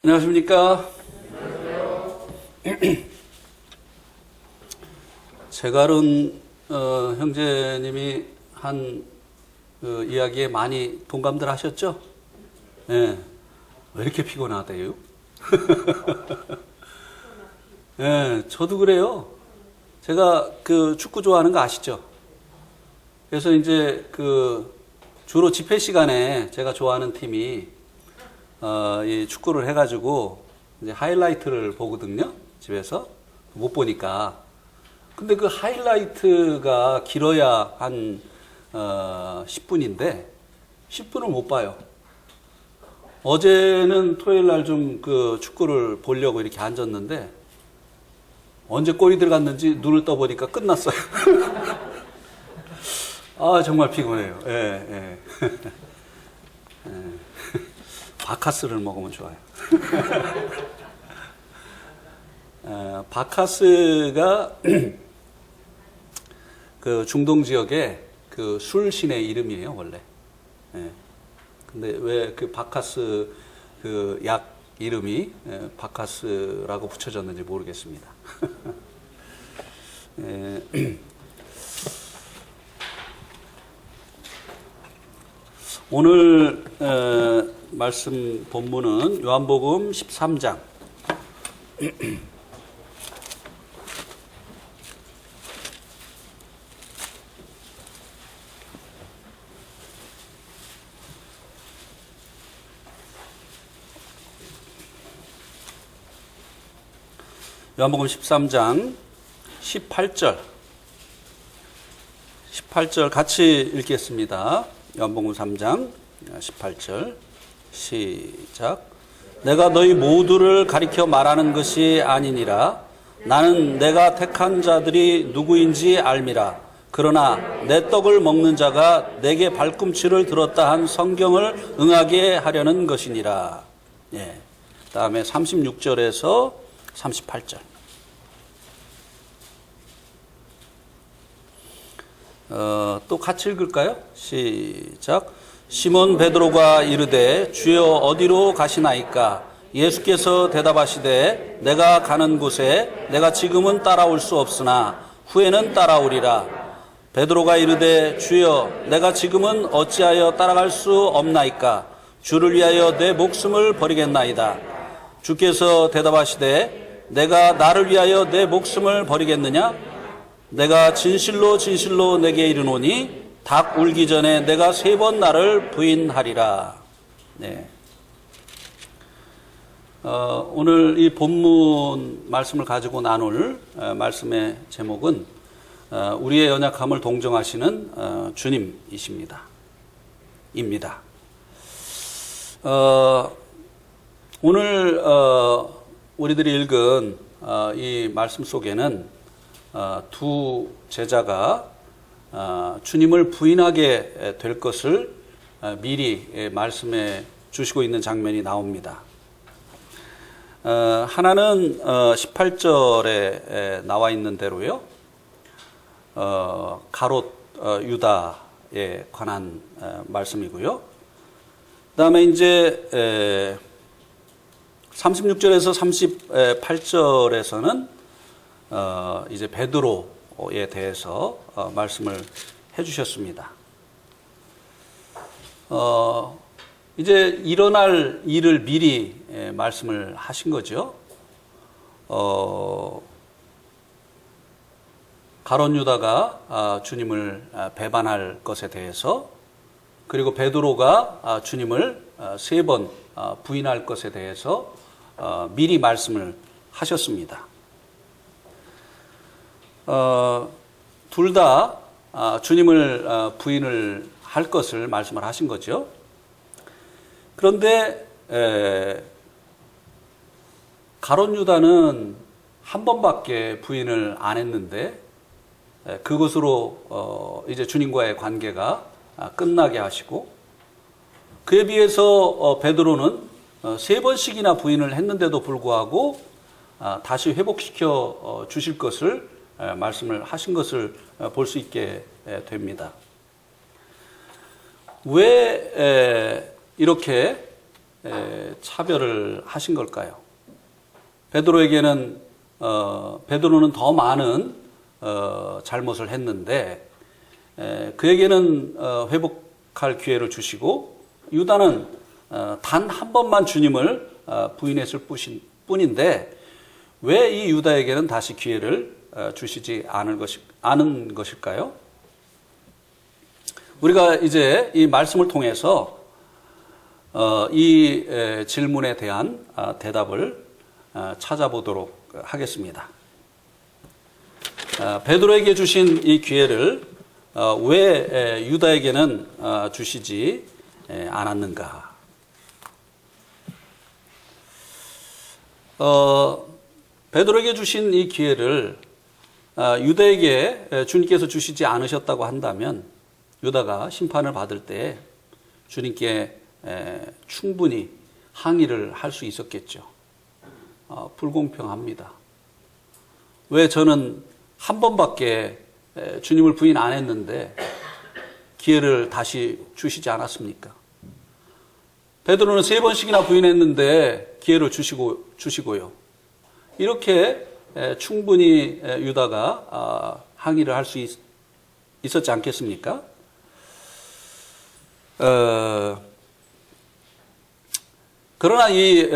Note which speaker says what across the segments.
Speaker 1: 안녕하십니까. 제갈은 형제님이 한 이야기에 많이 동감들 하셨죠? 예. 왜 이렇게 피곤하대요? 예, 저도 그래요. 제가 축구 좋아하는 거 아시죠? 그래서 이제 주로 집회 시간에 제가 좋아하는 팀이 이 축구를 해가지고 이제 하이라이트를 보거든요. 집에서 못 보니까. 근데 그 하이라이트가 길어야 한 10분인데 10분을 못 봐요. 어제는 토요일 날 좀 축구를 보려고 이렇게 앉았는데 언제 골이 들어갔는지 눈을 떠보니까 끝났어요. 아, 정말 피곤해요. 예. 예. 바카스를 먹으면 좋아요. 바카스가 중동 지역의 술신의 이름이에요, 원래. 예. 근데 왜 바카스 약 이름이 바카스라고 붙여졌는지 모르겠습니다. 오늘 말씀 본문은 요한복음 13장 요한복음 13장 18절 같이 읽겠습니다. 요한복음 3장 18절 시작. 내가 너희 모두를 가리켜 말하는 것이 아니니라. 나는 내가 택한 자들이 누구인지 알미라. 그러나 내 떡을 먹는 자가 내게 발꿈치를 들었다 한 성경을 응하게 하려는 것이니라. 예. 다음에 36절에서 38절. 또 같이 읽을까요? 시작. 시몬 베드로가 이르되 주여 어디로 가시나이까? 예수께서 대답하시되 내가 가는 곳에 내가 지금은 따라올 수 없으나 후에는 따라오리라. 베드로가 이르되 주여 내가 지금은 어찌하여 따라갈 수 없나이까? 주를 위하여 내 목숨을 버리겠나이다. 주께서 대답하시되 내가 나를 위하여 내 목숨을 버리겠느냐? 내가 진실로 진실로 내게 이르노니 닭 울기 전에 내가 3번 나를 부인하리라. 네. 오늘 이 본문 말씀을 가지고 나눌 말씀의 제목은 우리의 연약함을 동정하시는 주님이십니다. 입니다. 오늘 우리들이 읽은 이 말씀 속에는 두 제자가 주님을 부인하게 될 것을 미리 말씀해 주시고 있는 장면이 나옵니다. 하나는 18절에 나와 있는 대로요. 가롯 유다에 관한 말씀이고요. 그다음에 이제 36절에서 38절에서는 이제 베드로에 대해서 말씀을 해주셨습니다. 이제 일어날 일을 미리 말씀을 하신 거죠. 가롯 유다가 주님을 배반할 것에 대해서, 그리고 베드로가 주님을 3번 부인할 것에 대해서 미리 말씀을 하셨습니다. 둘 다 주님을 부인을 할 것을 말씀을 하신 거죠. 그런데 가롯 유다는 한 번밖에 부인을 안 했는데 그것으로 이제 주님과의 관계가 끝나게 하시고, 그에 비해서 베드로는 3번씩이나 부인을 했는데도 불구하고 다시 회복시켜 주실 것을 말씀을 하신 것을 볼 수 있게 됩니다. 왜 이렇게 차별을 하신 걸까요? 베드로에게는 베드로는 더 많은 잘못을 했는데 그에게는 회복할 기회를 주시고 유다는 단 한 번만 주님을 부인했을 뿐인데 왜 이 유다에게는 다시 기회를 주시지 않은 것일까요? 우리가 이제 이 말씀을 통해서 이 질문에 대한 대답을 찾아보도록 하겠습니다. 베드로에게 주신 이 기회를 왜 유다에게는 주시지 않았는가? 베드로에게 주신 이 기회를 유다에게 주님께서 주시지 않으셨다고 한다면 유다가 심판을 받을 때 주님께 충분히 항의를 할 수 있었겠죠. 불공평합니다. 왜 저는 한 번밖에 주님을 부인 안 했는데 기회를 다시 주시지 않았습니까? 베드로는 3번씩이나 부인했는데 기회를 주시고요. 이렇게 충분히 유다가 항의를 할 수 있었지 않겠습니까? 그러나 이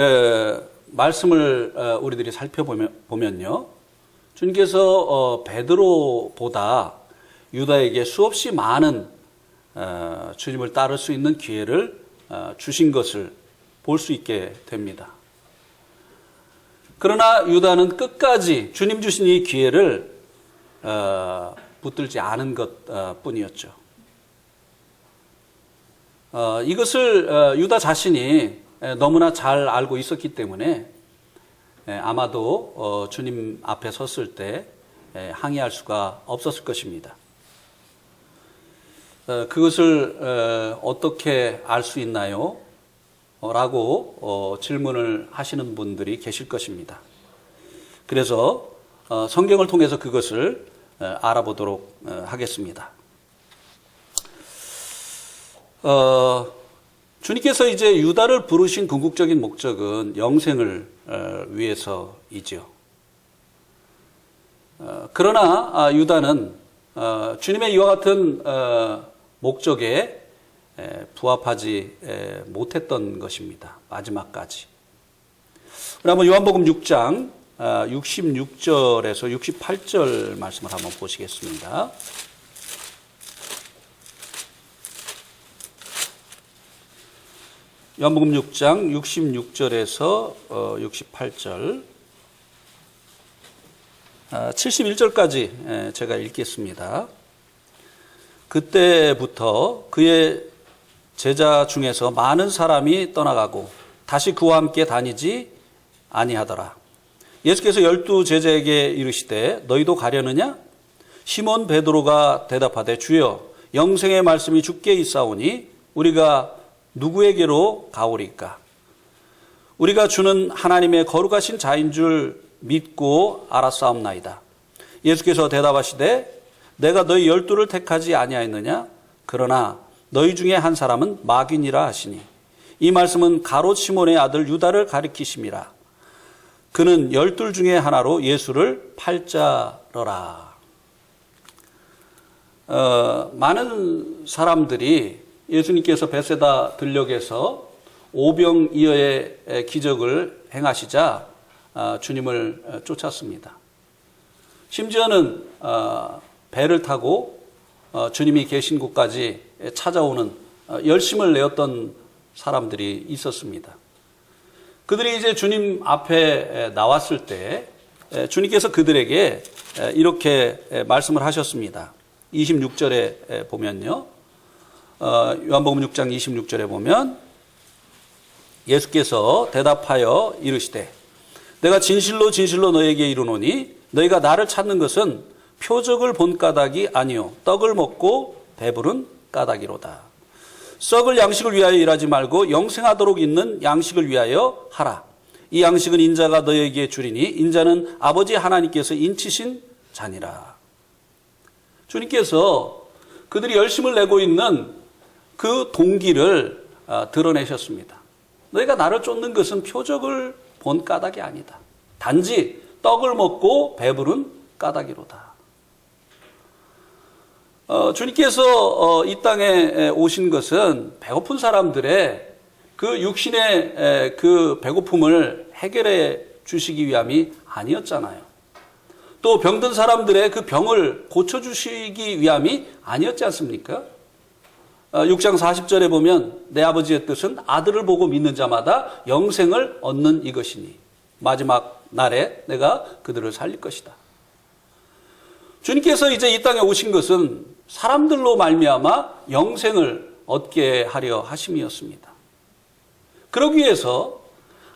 Speaker 1: 말씀을 우리들이 살펴보면요. 주님께서 베드로보다 유다에게 수없이 많은 주님을 따를 수 있는 기회를 주신 것을 볼 수 있게 됩니다. 그러나 유다는 끝까지 주님 주신 이 기회를 붙들지 않은 것 뿐이었죠. 이것을 유다 자신이 너무나 잘 알고 있었기 때문에 아마도 주님 앞에 섰을 때 항의할 수가 없었을 것입니다. 그것을 어떻게 알 수 있나요? 라고 질문을 하시는 분들이 계실 것입니다. 그래서 성경을 통해서 그것을 알아보도록 하겠습니다. 주님께서 이제 유다를 부르신 궁극적인 목적은 영생을 위해서이죠. 그러나 유다는 주님의 이와 같은 목적에 부합하지 못했던 것입니다. 마지막까지. 그러면 요한복음 6장 66절에서 68절 말씀을 한번 보시겠습니다. 요한복음 6장 66절에서 68절 71절까지 제가 읽겠습니다. 그때부터 그의 제자 중에서 많은 사람이 떠나가고 다시 그와 함께 다니지 아니하더라. 예수께서 12 제자에게 이르시되 너희도 가려느냐? 시몬 베드로가 대답하되 주여 영생의 말씀이 주께 있사오니 우리가 누구에게로 가오리까? 우리가 주는 하나님의 거룩하신 자인 줄 믿고 알았사옵나이다. 예수께서 대답하시되 내가 너희 12를 택하지 아니하였느냐? 그러나 너희 중에 한 사람은 마귀니라 하시니 이 말씀은 가롯 시몬의 아들 유다를 가리키심이라. 그는 12 중에 하나로 예수를 팔자러라. 많은 사람들이 예수님께서 베세다 들녘에서 오병이어의 기적을 행하시자 주님을 쫓았습니다. 심지어는 배를 타고 주님이 계신 곳까지 찾아오는 열심을 내었던 사람들이 있었습니다. 그들이 이제 주님 앞에 나왔을 때 주님께서 그들에게 이렇게 말씀을 하셨습니다. 26절에 보면요. 요한복음 6장 26절에 보면 예수께서 대답하여 이르시되 내가 진실로 진실로 너에게 이르노니 너희가 나를 찾는 것은 표적을 본 까닭이 아니요 떡을 먹고 배부른 까닭이로다. 썩을 양식을 위하여 일하지 말고 영생하도록 있는 양식을 위하여 하라. 이 양식은 인자가 너희에게 주리니 인자는 아버지 하나님께서 인치신 자니라. 주님께서 그들이 열심을 내고 있는 그 동기를 드러내셨습니다. 너희가 나를 쫓는 것은 표적을 본 까닭이 아니다. 단지 떡을 먹고 배부른 까닭이로다. 주님께서 이 땅에 오신 것은 배고픈 사람들의 그 육신의 그 배고픔을 해결해 주시기 위함이 아니었잖아요. 또 병든 사람들의 그 병을 고쳐주시기 위함이 아니었지 않습니까? 6장 40절에 보면 내 아버지의 뜻은 아들을 보고 믿는 자마다 영생을 얻는 이것이니 마지막 날에 내가 그들을 살릴 것이다. 주님께서 이제 이 땅에 오신 것은 사람들로 말미암아 영생을 얻게 하려 하심이었습니다. 그러기 위해서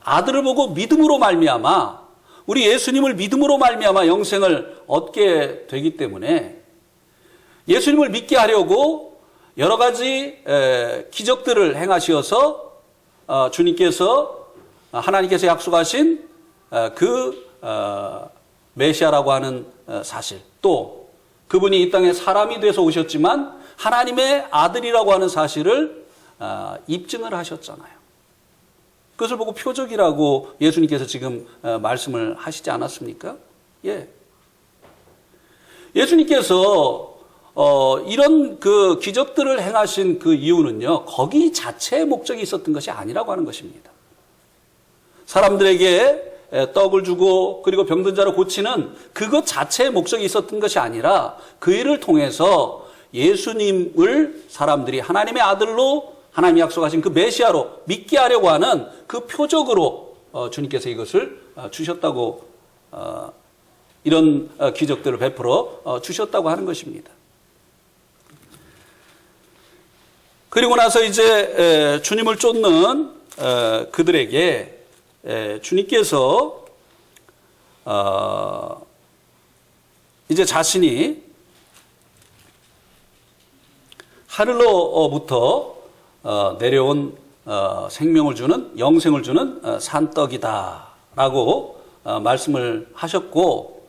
Speaker 1: 아들을 보고 믿음으로 말미암아 우리 예수님을 믿음으로 말미암아 영생을 얻게 되기 때문에 예수님을 믿게 하려고 여러 가지 기적들을 행하시어서 주님께서 하나님께서 약속하신 그 메시아라고 하는 사실, 또 그분이 이 땅에 사람이 돼서 오셨지만 하나님의 아들이라고 하는 사실을 입증을 하셨잖아요. 그것을 보고 표적이라고 예수님께서 지금 말씀을 하시지 않았습니까? 예. 예수님께서 이런 그 기적들을 행하신 그 이유는요, 거기 자체의 목적이 있었던 것이 아니라고 하는 것입니다. 사람들에게 떡을 주고 그리고 병든 자를 고치는 그것 자체의 목적이 있었던 것이 아니라 그 일을 통해서 예수님을 사람들이 하나님의 아들로 하나님이 약속하신 그 메시아로 믿게 하려고 하는 그 표적으로 주님께서 이것을 주셨다고, 이런 기적들을 베풀어 주셨다고 하는 것입니다. 그리고 나서 이제 주님을 쫓는 그들에게 주님께서 이제 자신이 하늘로부터 내려온 생명을 주는, 영생을 주는 산떡이다라고 말씀을 하셨고,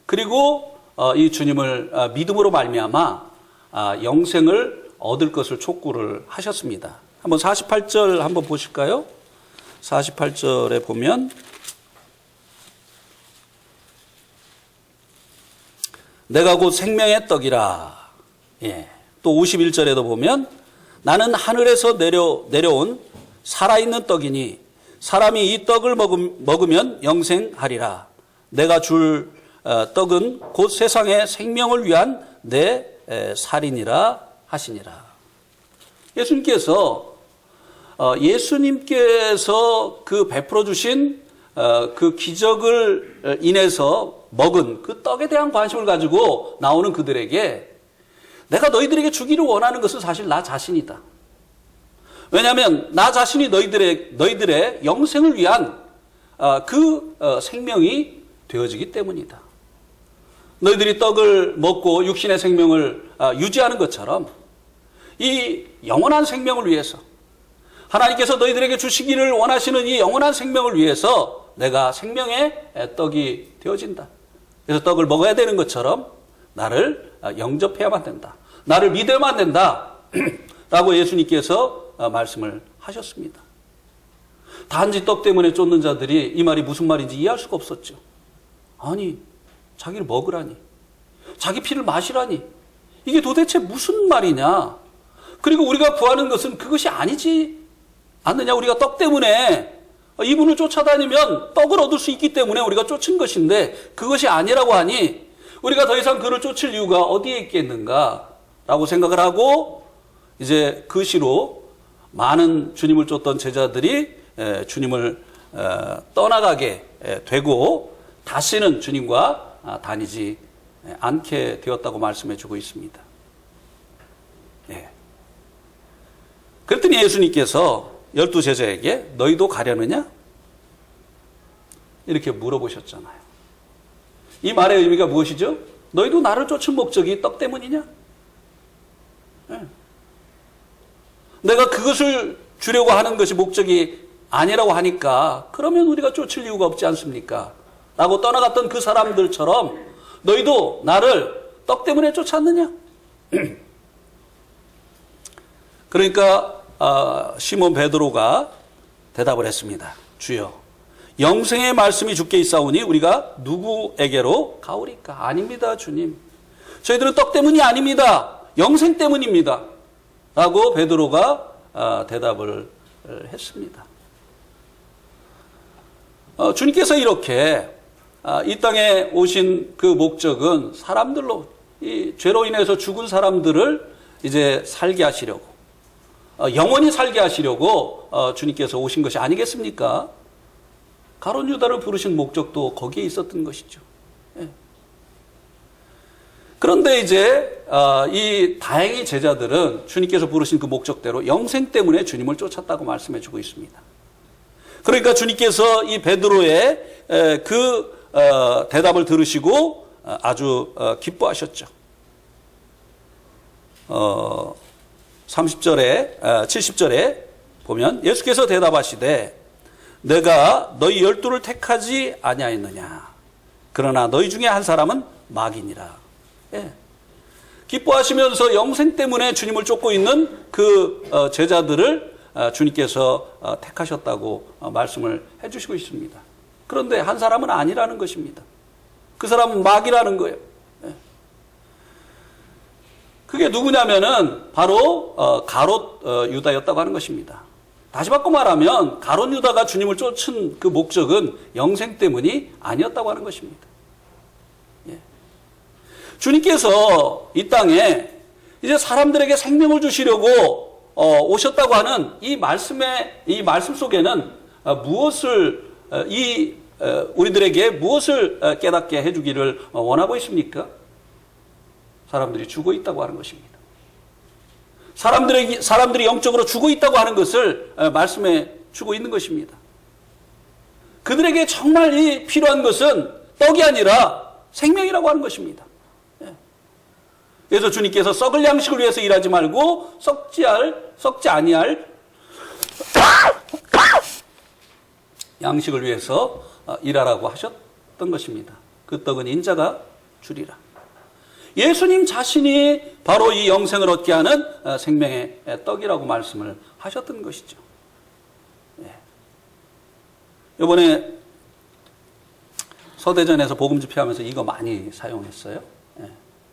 Speaker 1: 그리고 이 주님을 믿음으로 말미암아 영생을 얻을 것을 촉구를 하셨습니다. 한번 48절 한번 보실까요? 48절에 보면 내가 곧 생명의 떡이라. 예. 또 51절에도 보면 나는 하늘에서 내려온 살아있는 떡이니 사람이 이 떡을 먹으면 영생하리라. 내가 줄 떡은 곧 세상의 생명을 위한 내 살이니라 하시니라. 예수님께서 그 베풀어 주신 그 기적을 인해서 먹은 그 떡에 대한 관심을 가지고 나오는 그들에게 내가 너희들에게 주기를 원하는 것은 사실 나 자신이다. 왜냐하면 나 자신이 너희들의 영생을 위한 그 생명이 되어지기 때문이다. 너희들이 떡을 먹고 육신의 생명을 유지하는 것처럼 이 영원한 생명을 위해서, 하나님께서 너희들에게 주시기를 원하시는 이 영원한 생명을 위해서 내가 생명의 떡이 되어진다. 그래서 떡을 먹어야 되는 것처럼 나를 영접해야만 된다. 나를 믿어야만 된다. 라고 예수님께서 말씀을 하셨습니다. 단지 떡 때문에 쫓는 자들이 이 말이 무슨 말인지 이해할 수가 없었죠. 아니, 자기를 먹으라니, 자기 피를 마시라니, 이게 도대체 무슨 말이냐. 그리고 우리가 구하는 것은 그것이 아니지 않느냐. 우리가 떡 때문에 이분을 쫓아다니면 떡을 얻을 수 있기 때문에 우리가 쫓은 것인데 그것이 아니라고 하니 우리가 더 이상 그를 쫓을 이유가 어디에 있겠는가 라고 생각을 하고, 이제 그 시로 많은 주님을 쫓던 제자들이 주님을 떠나가게 되고 다시는 주님과 다니지 않게 되었다고 말씀해 주고 있습니다. 예. 그랬더니 예수님께서 12제자에게 너희도 가려느냐? 이렇게 물어보셨잖아요. 이 말의 의미가 무엇이죠? 너희도 나를 쫓은 목적이 떡 때문이냐? 예. 내가 그것을 주려고 하는 것이 목적이 아니라고 하니까 그러면 우리가 쫓을 이유가 없지 않습니까? 라고 떠나갔던 그 사람들처럼 너희도 나를 떡 때문에 쫓았느냐? 그러니까 시몬 베드로가 대답을 했습니다. 주여, 영생의 말씀이 주께 있사오니 우리가 누구에게로 가오리까? 아닙니다, 주님. 저희들은 떡 때문이 아닙니다. 영생 때문입니다. 라고 베드로가 대답을 했습니다. 주님께서 이렇게 이 땅에 오신 그 목적은 사람들로, 이 죄로 인해서 죽은 사람들을 이제 살게 하시려고, 영원히 살게 하시려고 주님께서 오신 것이 아니겠습니까? 가룟 유다를 부르신 목적도 거기에 있었던 것이죠. 예. 그런데 이제 이 다행히 제자들은 주님께서 부르신 그 목적대로 영생 때문에 주님을 쫓았다고 말씀해 주고 있습니다. 그러니까 주님께서 이 베드로의 그 대답을 들으시고 아주 기뻐하셨죠. 30절에 70절에 보면 예수께서 대답하시되 내가 너희 12를 택하지 아니하였느냐. 그러나 너희 중에 한 사람은 마귀니라. 예. 기뻐하시면서 영생 때문에 주님을 쫓고 있는 그 제자들을 주님께서 택하셨다고 말씀을 해주시고 있습니다. 그런데 한 사람은 아니라는 것입니다. 그 사람은 마귀라는 거예요. 예. 그게 누구냐면은 바로 가롯 유다였다고 하는 것입니다. 다시 바꿔 말하면 가롯 유다가 주님을 쫓은 그 목적은 영생 때문이 아니었다고 하는 것입니다. 예. 주님께서 이 땅에 이제 사람들에게 생명을 주시려고 오셨다고 하는 이 말씀 속에는 우리들에게 무엇을 깨닫게 해주기를 원하고 있습니까? 사람들이 죽어 있다고 하는 것입니다. 사람들이 영적으로 죽어 있다고 하는 것을 말씀해 주고 있는 것입니다. 그들에게 정말 필요한 것은 떡이 아니라 생명이라고 하는 것입니다. 그래서 주님께서 썩을 양식을 위해서 일하지 말고 썩지 아니할 양식을 위해서 일하라고 하셨던 것입니다. 그 떡은 인자가 주리라. 예수님 자신이 바로 이 영생을 얻게 하는 생명의 떡이라고 말씀을 하셨던 것이죠. 이번에 서대전에서 복음 집회하면서 이거 많이 사용했어요.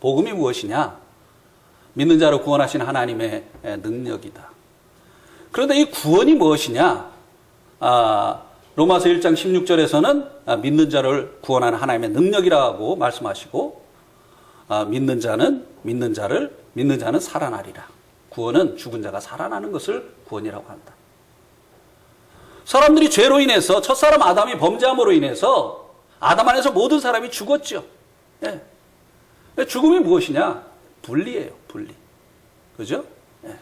Speaker 1: 복음이 무엇이냐? 믿는 자를 구원하신 하나님의 능력이다. 그런데 이 구원이 무엇이냐? 로마서 1장 16절에서는 믿는 자를 구원하는 하나님의 능력이라고 말씀하시고, 믿는 자는 살아나리라. 구원은 죽은 자가 살아나는 것을 구원이라고 한다. 사람들이 죄로 인해서, 첫사람 아담이 범죄함으로 인해서 아담 안에서 모든 사람이 죽었죠. 예. 죽음이 무엇이냐? 분리예요, 분리. 그죠? 예.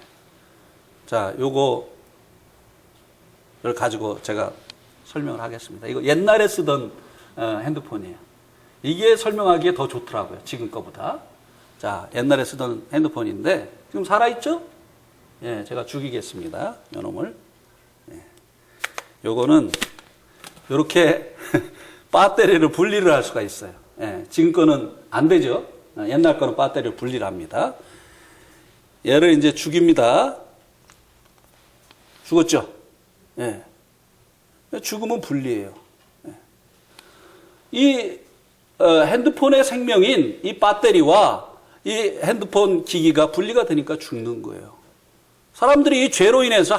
Speaker 1: 자, 요거를 가지고 제가 설명을 하겠습니다. 이거 옛날에 쓰던 핸드폰이에요. 이게 설명하기에 더 좋더라고요, 지금 거보다. 자, 옛날에 쓰던 핸드폰인데 지금 살아있죠? 예, 제가 죽이겠습니다, 요놈을. 예. 요거는 요렇게 배터리를 분리를 할 수가 있어요. 예, 지금 거는 안 되죠. 옛날 거는 배터리를 분리를 합니다. 얘를 이제 죽입니다. 죽었죠? 예. 죽으면 분리예요. 예. 이 핸드폰의 생명인 이 배터리와 이 핸드폰 기기가 분리가 되니까 죽는 거예요. 사람들이 이 죄로 인해서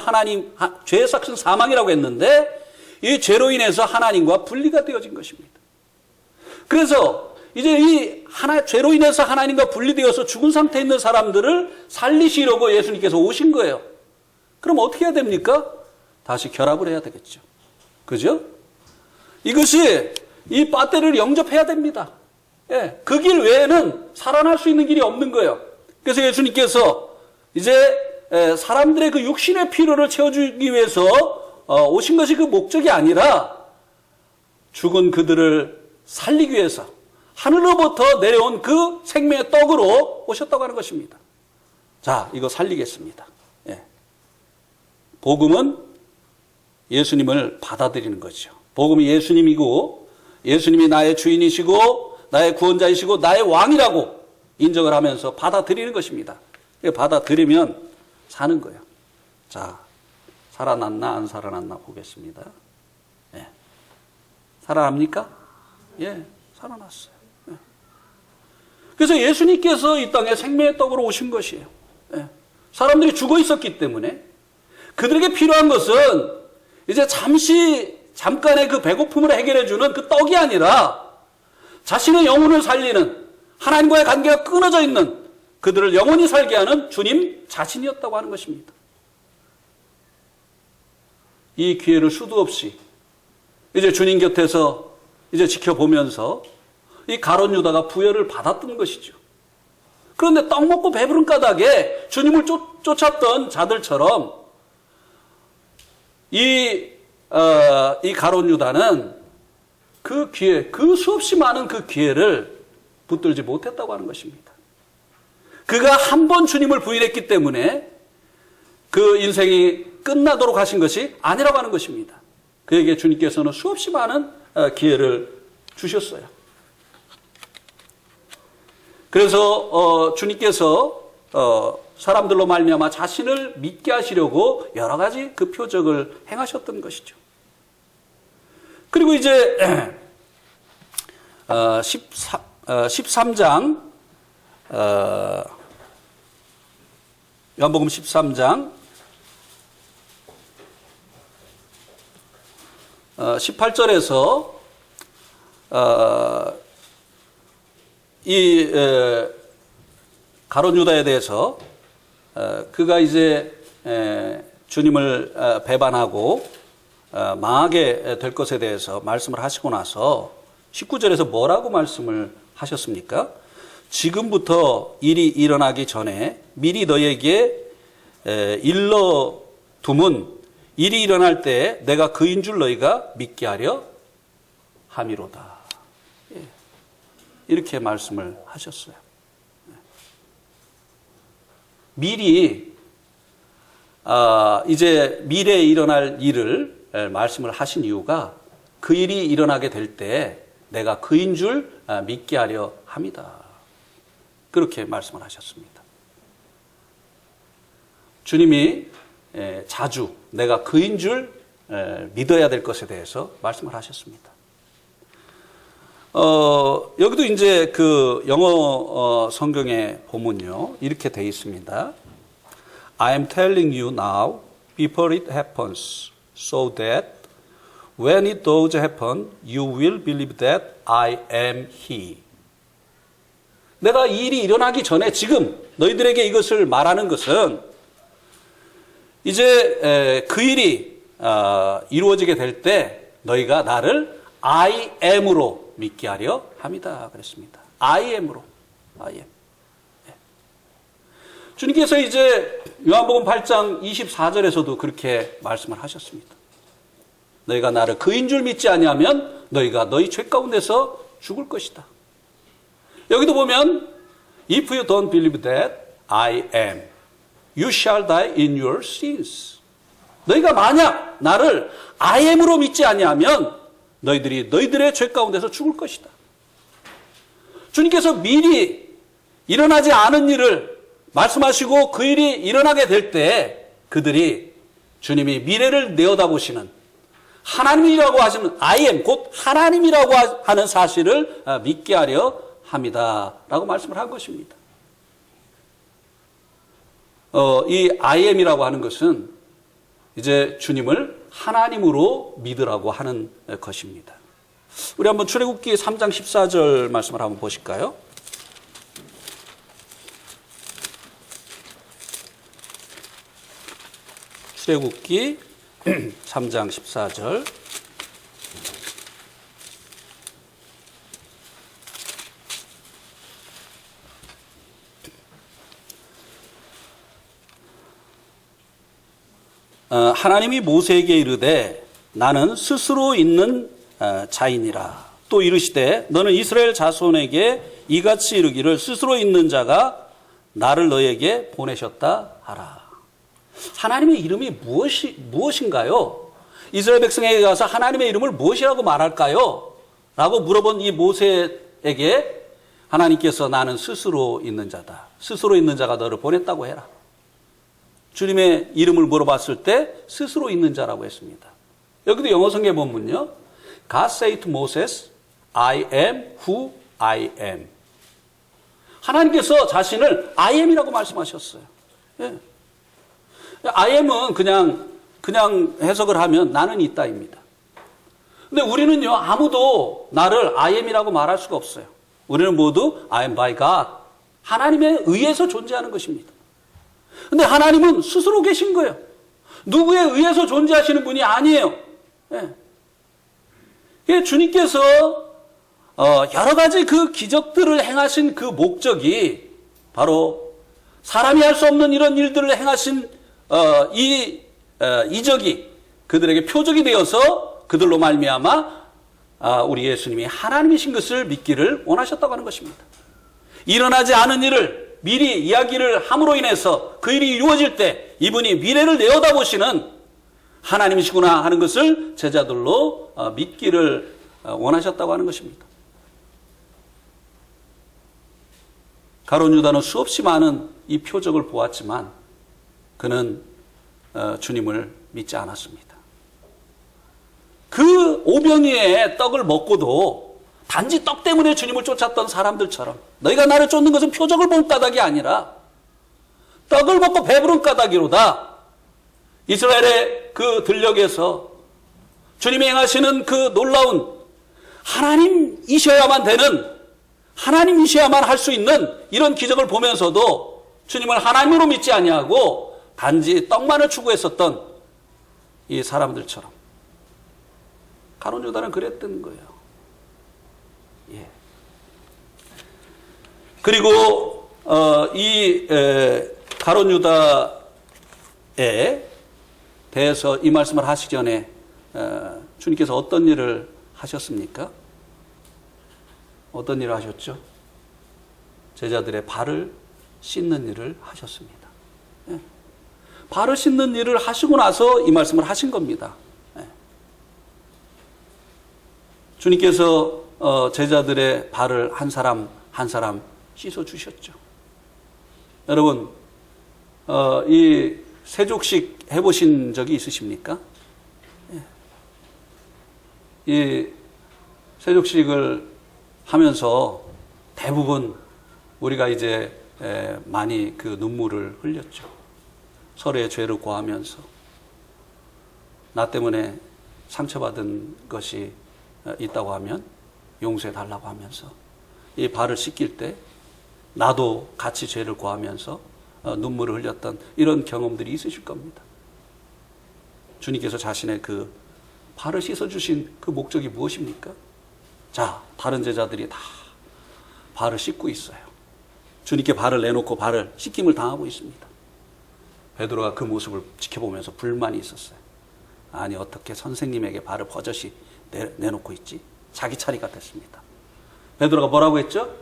Speaker 1: 죄의 삭은 사망이라고 했는데 이 죄로 인해서 하나님과 분리가 되어진 것입니다. 그래서 이제 죄로 인해서 하나님과 분리되어서 죽은 상태에 있는 사람들을 살리시려고 예수님께서 오신 거예요. 그럼 어떻게 해야 됩니까? 다시 결합을 해야 되겠죠. 그죠? 이것이 이 배터리를 영접해야 됩니다. 예, 그 길 외에는 살아날 수 있는 길이 없는 거예요. 그래서 예수님께서 이제 사람들의 그 육신의 필요를 채워주기 위해서 오신 것이 그 목적이 아니라 죽은 그들을 살리기 위해서 하늘로부터 내려온 그 생명의 떡으로 오셨다고 하는 것입니다. 자, 이거 살리겠습니다. 예. 복음은 예수님을 받아들이는 거죠. 복음이 예수님이고 예수님이 나의 주인이시고 나의 구원자이시고 나의 왕이라고 인정을 하면서 받아들이는 것입니다. 받아들이면 사는 거예요. 자, 살아났나 안 살아났나 보겠습니다. 예. 살아납니까? 예, 살아났어요. 예. 그래서 예수님께서 이 땅에 생명의 떡으로 오신 것이에요. 예. 사람들이 죽어 있었기 때문에 그들에게 필요한 것은 이제 잠깐의 그 배고픔을 해결해 주는 그 떡이 아니라 자신의 영혼을 살리는, 하나님과의 관계가 끊어져 있는 그들을 영원히 살게 하는 주님 자신이었다고 하는 것입니다. 이 기회를 수도 없이 이제 주님 곁에서 이제 지켜보면서 이 가룟 유다가 부여를 받았던 것이죠. 그런데 떡 먹고 배부른 까닭에 주님을 쫓았던 자들처럼 이 가룟 유다는 그 기회, 그 수없이 많은 그 기회를 붙들지 못했다고 하는 것입니다. 그가 한 번 주님을 부인했기 때문에 그 인생이 끝나도록 하신 것이 아니라고 하는 것입니다. 그에게 주님께서는 수없이 많은 기회를 주셨어요. 그래서 주님께서 사람들로 말미암아 자신을 믿게 하시려고 여러 가지 그 표적을 행하셨던 것이죠. 그리고 이제 13장 요한복음 13장 18절에서 이 가룟 유다에 대해서 그가 이제 주님을 배반하고 망하게 될 것에 대해서 말씀을 하시고 나서 19절에서 뭐라고 말씀을 하셨습니까? 지금부터 일이 일어나기 전에 미리 너에게 일러둠은 일이 일어날 때 내가 그인 줄 너희가 믿게 하려 함이로다. 이렇게 말씀을 하셨어요. 미리 이제 미래에 일어날 일을 말씀을 하신 이유가 그 일이 일어나게 될 때 내가 그인 줄 믿게 하려 함이다. 그렇게 말씀을 하셨습니다. 주님이 자주 내가 그인 줄 믿어야 될 것에 대해서 말씀을 하셨습니다. 여기도 이제 그 영어 성경에 보면요, 이렇게 되어 있습니다. I am telling you now before it happens, so that when it does happen, you will believe that I am He. 내가 이 일이 일어나기 전에 지금 너희들에게 이것을 말하는 것은 이제 그 일이 이루어지게 될 때 너희가 나를 I am으로 믿게 하려 합니다. 그랬습니다. I am으로. I am. 네. 주님께서 이제 요한복음 8장 24절에서도 그렇게 말씀을 하셨습니다. 너희가 나를 그인 줄 믿지 아니하면 너희가 너희 죄 가운데서 죽을 것이다. 여기도 보면 If you don't believe that I am, you shall die in your sins. 너희가 만약 나를 I am으로 믿지 아니하면 너희들이 너희들의 죄 가운데서 죽을 것이다. 주님께서 미리 일어나지 않은 일을 말씀하시고 그 일이 일어나게 될 때 그들이 주님이 미래를 내어다보시는 하나님이라고 하시는 I am, 곧 하나님이라고 하는 사실을 믿게 하려 합니다. 라고 말씀을 한 것입니다. 이 I am이라고 하는 것은 이제 주님을 하나님으로 믿으라고 하는 것입니다. 우리 한번 출애굽기 3장 14절 말씀을 한번 보실까요? 출애굽기 3장 14절. 하나님이 모세에게 이르되 나는 스스로 있는 자이니라. 또 이르시되 너는 이스라엘 자손에게 이같이 이르기를 스스로 있는 자가 나를 너에게 보내셨다 하라. 하나님의 이름이 무엇인가요? 이스라엘 백성에게 가서 하나님의 이름을 무엇이라고 말할까요? 라고 물어본 이 모세에게 하나님께서 나는 스스로 있는 자다. 스스로 있는 자가 너를 보냈다고 해라. 주님의 이름을 물어봤을 때 스스로 있는 자라고 했습니다. 여기도 영어 성경 본문요. God said to Moses, I am who I am. 하나님께서 자신을 I am이라고 말씀하셨어요. 예. I am은 그냥 해석을 하면 나는 있다입니다. 근데 우리는요, 아무도 나를 I am이라고 말할 수가 없어요. 우리는 모두 I am by God. 하나님에 의해서 존재하는 것입니다. 근데 하나님은 스스로 계신 거예요. 누구에 의해서 존재하시는 분이 아니에요. 예. 주님께서 여러 가지 그 기적들을 행하신 그 목적이 바로 사람이 할 수 없는 이런 일들을 행하신 이 이적이 그들에게 표적이 되어서 그들로 말미암아 우리 예수님이 하나님이신 것을 믿기를 원하셨다고 하는 것입니다. 일어나지 않은 일을 미리 이야기를 함으로 인해서 그 일이 이루어질 때 이분이 미래를 내어다보시는 하나님이시구나 하는 것을 제자들로 믿기를 원하셨다고 하는 것입니다. 가룟 유다는 수없이 많은 이 표적을 보았지만 그는 주님을 믿지 않았습니다. 그 오병이의 떡을 먹고도 단지 떡 때문에 주님을 쫓았던 사람들처럼 너희가 나를 쫓는 것은 표적을 본 까닭이 아니라 떡을 먹고 배부른 까닭이로다. 이스라엘의 그 들녘에서 주님이 행하시는 그 놀라운 하나님이셔야만 되는, 하나님이셔야만 할 수 있는 이런 기적을 보면서도 주님을 하나님으로 믿지 아니하고 단지 떡만을 추구했었던 이 사람들처럼 가룟 유다는 그랬던 거예요. 예. 그리고 이 가룟 유다에 대해서 이 말씀을 하시기 전에 주님께서 어떤 일을 하셨습니까? 어떤 일을 하셨죠? 제자들의 발을 씻는 일을 하셨습니다. 예. 발을 씻는 일을 하시고 나서 이 말씀을 하신 겁니다. 예. 주님께서 제자들의 발을 한 사람 한 사람 씻어 주셨죠. 여러분, 이 세족식 해보신 적이 있으십니까? 예. 이 세족식을 하면서 대부분 우리가 이제 많이 그 눈물을 흘렸죠. 서로의 죄를 고하면서 나 때문에 상처받은 것이 있다고 하면 용서해 달라고 하면서 이 발을 씻길 때 나도 같이 죄를 고하면서 눈물을 흘렸던 이런 경험들이 있으실 겁니다. 주님께서 자신의 그 발을 씻어주신 그 목적이 무엇입니까? 자, 다른 제자들이 다 발을 씻고 있어요. 주님께 발을 내놓고 발을 씻김을 당하고 있습니다. 베드로가 그 모습을 지켜보면서 불만이 있었어요. 아니, 어떻게 선생님에게 발을 버젓이 내놓고 있지? 자기 차례가 됐습니다. 베드로가 뭐라고 했죠?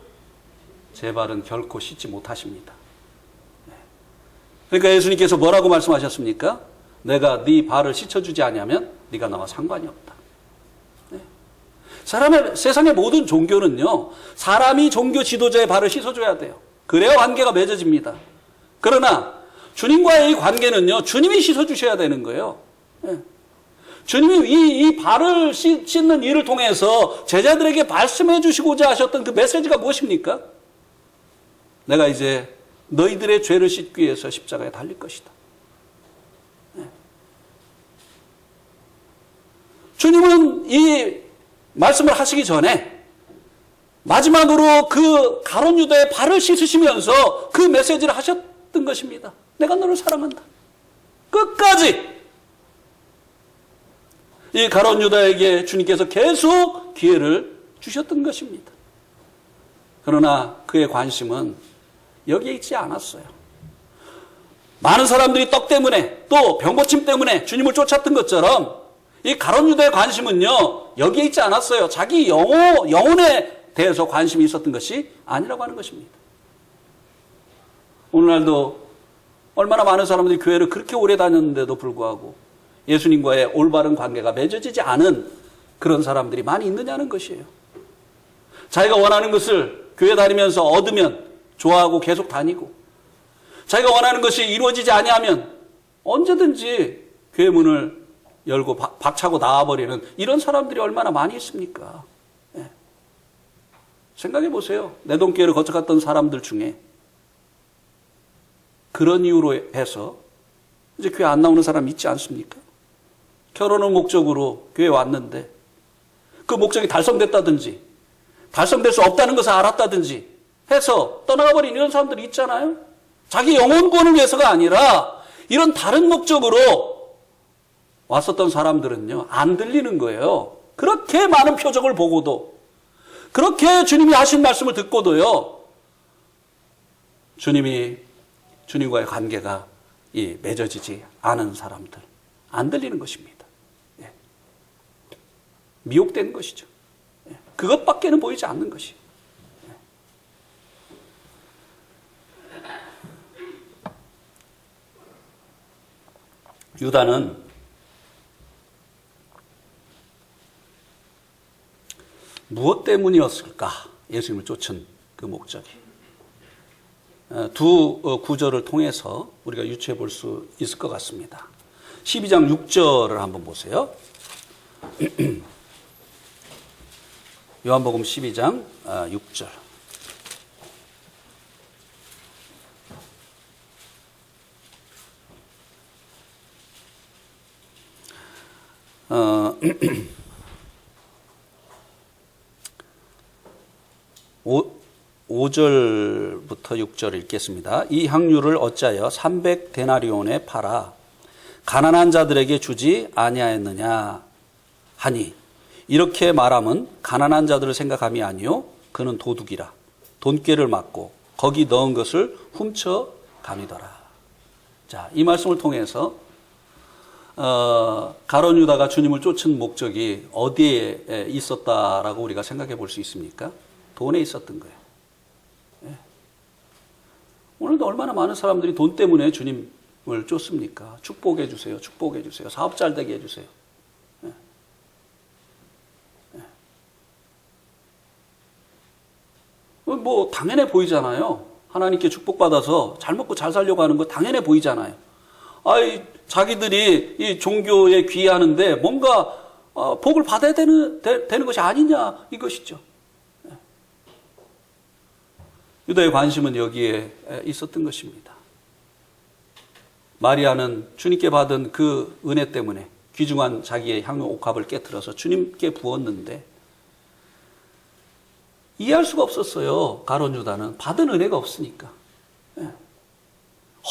Speaker 1: 제 발은 결코 씻지 못하십니다. 그러니까 예수님께서 뭐라고 말씀하셨습니까? 내가 네 발을 씻어주지 않으면 네가 나와 상관이 없다. 세상의 모든 종교는요, 사람이 종교 지도자의 발을 씻어줘야 돼요. 그래야 관계가 맺어집니다. 그러나 주님과의 이 관계는요, 주님이 씻어주셔야 되는 거예요. 주님이 이 발을 씻는 일을 통해서 제자들에게 말씀해 주시고자 하셨던 그 메시지가 무엇입니까? 내가 이제 너희들의 죄를 씻기 위해서 십자가에 달릴 것이다. 주님은 이 말씀을 하시기 전에 마지막으로 그 가룟 유다의 발을 씻으시면서 그 메시지를 하셨던 것입니다. 내가 너를 사랑한다. 끝까지 이 가룟 유다에게 주님께서 계속 기회를 주셨던 것입니다. 그러나 그의 관심은 여기에 있지 않았어요. 많은 사람들이 떡 때문에 또 병고침 때문에 주님을 쫓았던 것처럼 이 가룟 유다의 관심은요, 여기에 있지 않았어요. 자기 영혼에 대해서 관심이 있었던 것이 아니라고 하는 것입니다. 오늘날도 얼마나 많은 사람들이 교회를 그렇게 오래 다녔는데도 불구하고 예수님과의 올바른 관계가 맺어지지 않은 그런 사람들이 많이 있느냐는 것이에요. 자기가 원하는 것을 교회 다니면서 얻으면 좋아하고 계속 다니고, 자기가 원하는 것이 이루어지지 아니하면 언제든지 교회 문을 열고 박차고 나와버리는 이런 사람들이 얼마나 많이 있습니까? 예. 생각해 보세요. 내 돈교회를 거쳐갔던 사람들 중에 그런 이유로 해서 이제 교회 안 나오는 사람 있지 않습니까? 결혼을 목적으로 교회 왔는데 그 목적이 달성됐다든지 달성될 수 없다는 것을 알았다든지 해서 떠나가버린 이런 사람들이 있잖아요. 자기 영혼구원을 위해서가 아니라 이런 다른 목적으로 왔었던 사람들은요, 안 들리는 거예요. 그렇게 많은 표적을 보고도, 그렇게 주님이 하신 말씀을 듣고도요, 주님과의 관계가 맺어지지 않은 사람들, 안 들리는 것입니다. 예. 미혹된 것이죠. 예. 그것밖에는 보이지 않는 것이. 예. 유다는 무엇 때문이었을까? 예수님을 쫓은 그 목적이. 두 구절을 통해서 우리가 유추해 볼 수 있을 것 같습니다. 12장 6절을 한번 보세요. 요한복음 12장 6절. 어, 5절부터 6절을 읽겠습니다. 이 향유를 어찌하여 300데나리온에 팔아 가난한 자들에게 주지 아니하였느냐 하니, 이렇게 말함은 가난한 자들을 생각함이 아니요 그는 도둑이라 돈꾀를 맞고 거기 넣은 것을 훔쳐 가미더라. 자, 이 말씀을 통해서 가룟 유다가 주님을 쫓은 목적이 어디에 있었다라고 우리가 생각해 볼 수 있습니까? 돈에 있었던 거예요. 예. 오늘도 얼마나 많은 사람들이 돈 때문에 주님을 쫓습니까? 축복해 주세요. 축복해 주세요. 사업 잘 되게 해 주세요. 예. 예. 뭐 당연해 보이잖아요. 하나님께 축복받아서 잘 먹고 잘 살려고 하는 거 당연해 보이잖아요. 자기들이 이 종교에 귀의하는데 뭔가 복을 받아야 되는 것이 아니냐, 이것이죠. 유다의 관심은 여기에 있었던 것입니다. 마리아는 주님께 받은 그 은혜 때문에 귀중한 자기의 향유 옥합을 깨트려서 주님께 부었는데 이해할 수가 없었어요. 가룟 유다는 받은 은혜가 없으니까.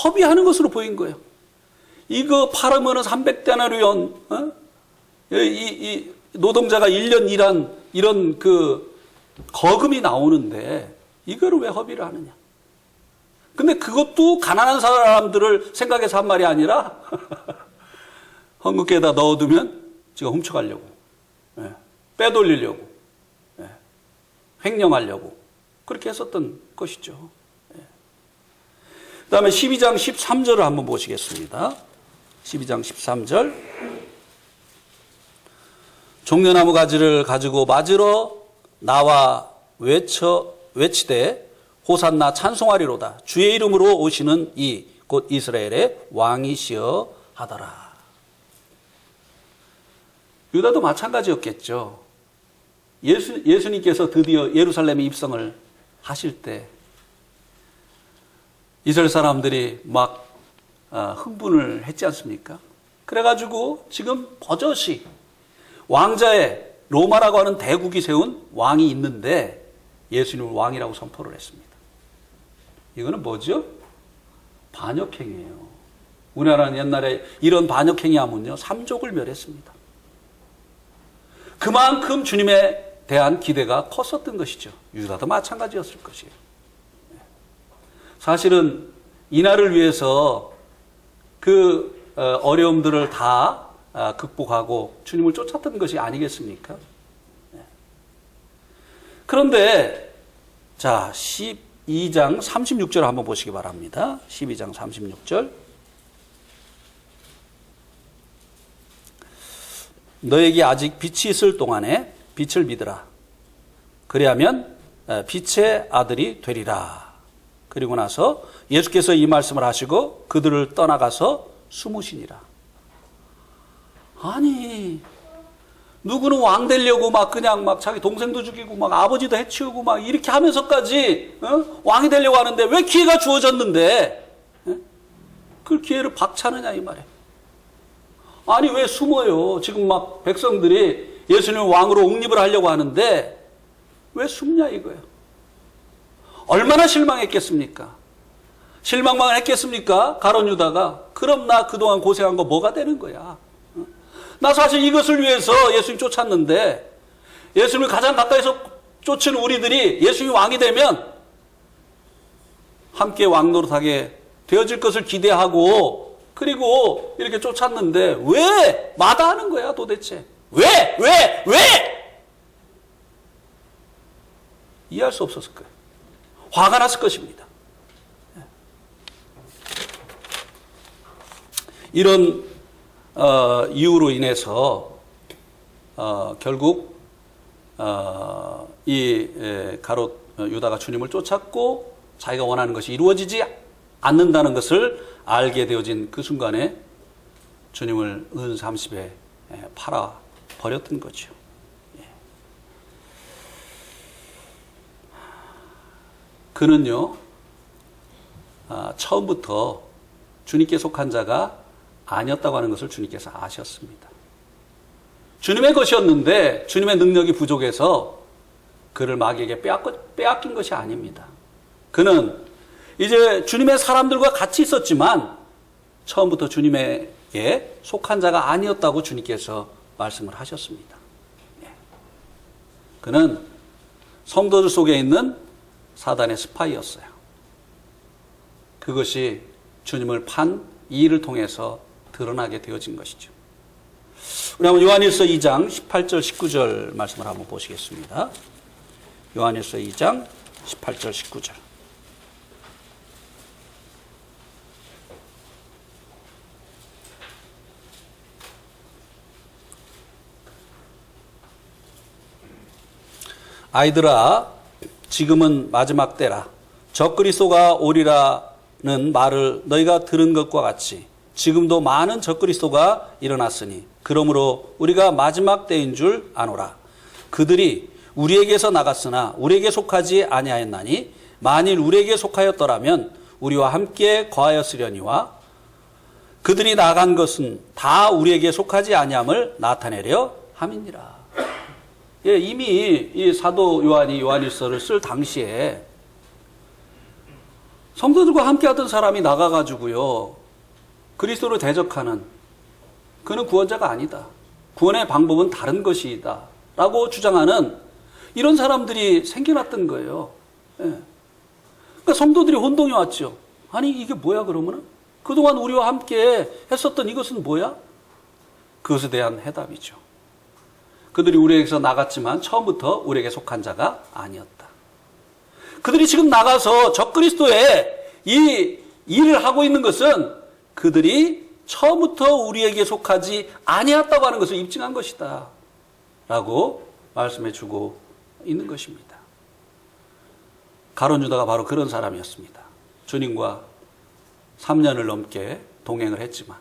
Speaker 1: 허비하는 것으로 보인 거예요. 이거 팔으면 300데나리온, 이 노동자가 1년 일한 이런 그 거금이 나오는데 이거를 왜 허비를 하느냐. 근데 그것도 가난한 사람들을 생각해서 한 말이 아니라 헌금께에다 넣어두면 지가 훔쳐가려고, 빼돌리려고, 횡령하려고 그렇게 했었던 것이죠. 그 다음에 12장 13절을 한번 보시겠습니다. 12장 13절. 종려나무 가지를 가지고 맞으러 나와 외치되 호산나 찬송하리로다. 주의 이름으로 오시는 이 곧 이스라엘의 왕이시여 하더라. 유다도 마찬가지였겠죠. 예수님께서 드디어 예루살렘에 입성을 하실 때 이스라엘 사람들이 막 흥분을 했지 않습니까? 그래가지고 지금 버젓이 왕자의 로마라고 하는 대국이 세운 왕이 있는데 예수님을 왕이라고 선포를 했습니다. 이거는 뭐죠? 반역행위예요. 우리나라는 옛날에 이런 반역행위 하면요, 삼족을 멸했습니다. 그만큼 주님에 대한 기대가 컸었던 것이죠. 유다도 마찬가지였을 것이에요. 사실은 이날을 위해서 그 어려움들을 다 극복하고 주님을 쫓았던 것이 아니겠습니까? 그런데 자, 12장 36절 한번 보시기 바랍니다. 12장 36절. 너에게 아직 빛이 있을 동안에 빛을 믿으라. 그리하면 빛의 아들이 되리라. 그리고 나서 예수께서 이 말씀을 하시고 그들을 떠나가서 숨으시니라. 아니, 누구는 왕 되려고 막 그냥 막 자기 동생도 죽이고 막 아버지도 해치우고 막 이렇게 하면서까지 왕이 되려고 하는데 왜 기회가 주어졌는데 그 기회를 박차느냐 이 말이에요. 아니 왜 숨어요? 지금 막 백성들이 예수님을 왕으로 옹립을 하려고 하는데 왜 숨냐 이거예요. 얼마나 실망했겠습니까? 실망만 했겠습니까? 가룟 유다가. 그럼 나 그동안 고생한 거 뭐가 되는 거야? 나 사실 이것을 위해서 예수님 쫓았는데 예수님을 가장 가까이서 쫓은 우리들이 예수님이 왕이 되면 함께 왕노릇하게 되어질 것을 기대하고 그리고 이렇게 쫓았는데 왜 마다하는 거야 도대체? 왜? 이해할 수 없었을 거예요. 화가 났을 것입니다. 이런 이유로 인해서 결국 이 가롯 유다가 주님을 쫓았고 자기가 원하는 것이 이루어지지 않는다는 것을 알게 되어진 그 순간에 주님을 은 30에 팔아 버렸던 거죠. 그는요 처음부터 주님께 속한 자가 아니었다고 하는 것을 주님께서 아셨습니다. 주님의 것이었는데 주님의 능력이 부족해서 그를 마귀에게 빼앗긴 것이 아닙니다. 그는 이제 주님의 사람들과 같이 있었지만 처음부터 주님에게 속한 자가 아니었다고 주님께서 말씀을 하셨습니다. 그는 성도들 속에 있는 사단의 스파이였어요. 그것이 주님을 판 이 일을 통해서 드러나게 되어진 것이죠. 우리 한번 요한일서 2장 18절 19절 말씀을 한번 보시겠습니다. 요한일서 2장 18절 19절. 아이들아 지금은 마지막 때라 적그리스도가 오리라는 말을 너희가 들은 것과 같이 지금도 많은 적그리스도가 일어났으니 그러므로 우리가 마지막 때인 줄 아노라. 그들이 우리에게서 나갔으나 우리에게 속하지 아니하였나니 만일 우리에게 속하였더라면 우리와 함께 거하였으려니와 그들이 나간 것은 다 우리에게 속하지 아니함을 나타내려 함이니라. 예, 이미 이 사도 요한이 요한일서를 쓸 당시에 성도들과 함께 하던 사람이 나가가지고요 그리스도를 대적하는 그는 구원자가 아니다. 구원의 방법은 다른 것이다 라고 주장하는 이런 사람들이 생겨났던 거예요. 예. 그러니까 성도들이 혼동이 왔죠. 아니 이게 뭐야 그러면은? 그동안 우리와 함께 했었던 이것은 뭐야? 그것에 대한 해답이죠. 그들이 우리에게서 나갔지만 처음부터 우리에게 속한 자가 아니었다. 그들이 지금 나가서 적그리스도의 이 일을 하고 있는 것은 그들이 처음부터 우리에게 속하지 아니었다고 하는 것을 입증한 것이다 라고 말씀해 주고 있는 것입니다. 가룟 유다가 바로 그런 사람이었습니다. 주님과 3년을 넘게 동행을 했지만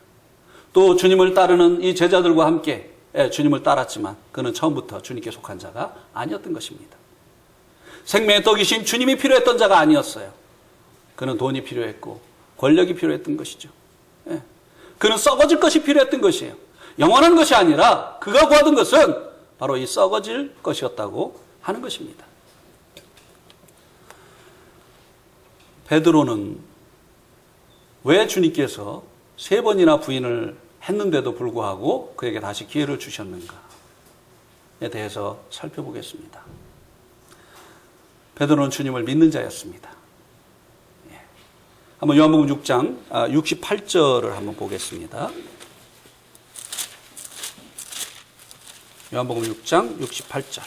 Speaker 1: 또 주님을 따르는 이 제자들과 함께 주님을 따랐지만 그는 처음부터 주님께 속한 자가 아니었던 것입니다. 생명의 떡이신 주님이 필요했던 자가 아니었어요. 그는 돈이 필요했고 권력이 필요했던 것이죠. 그는 썩어질 것이 필요했던 것이에요. 영원한 것이 아니라 그가 구하던 것은 바로 이 썩어질 것이었다고 하는 것입니다. 베드로는 왜 주님께서 3번이나 부인을 했는데도 불구하고 그에게 다시 기회를 주셨는가에 대해서 살펴보겠습니다. 베드로는 주님을 믿는 자였습니다. 한번 요한복음 6장 68절을 한번 보겠습니다. 요한복음 6장 68절.